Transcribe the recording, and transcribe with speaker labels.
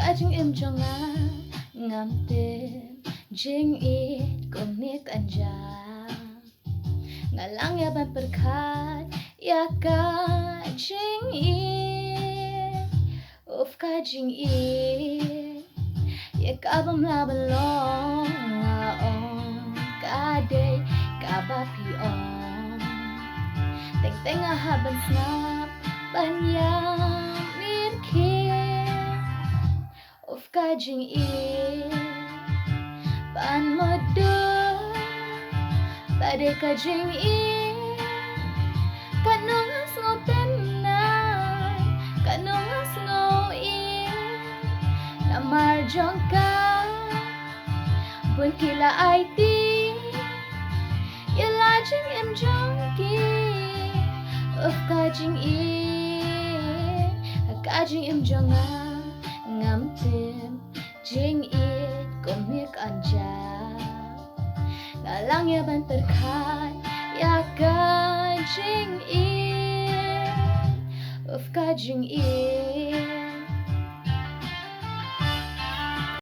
Speaker 1: Kajing im jonga ngam tim jing it konik anja ngalang ya ban perkat ya kajing it of kajing it ya kabam la balong on kade kabapi on teng teng haban snap banyang mirki of kajing it pan modo tade kajing it kanongas ngotenan kanongas ngo it namar jongka bun kila IT yala jing em jongki of kajing it kajing em jonga ngam tim jing it komik anja ngalang ya ban terkat ya kajing it of kajing it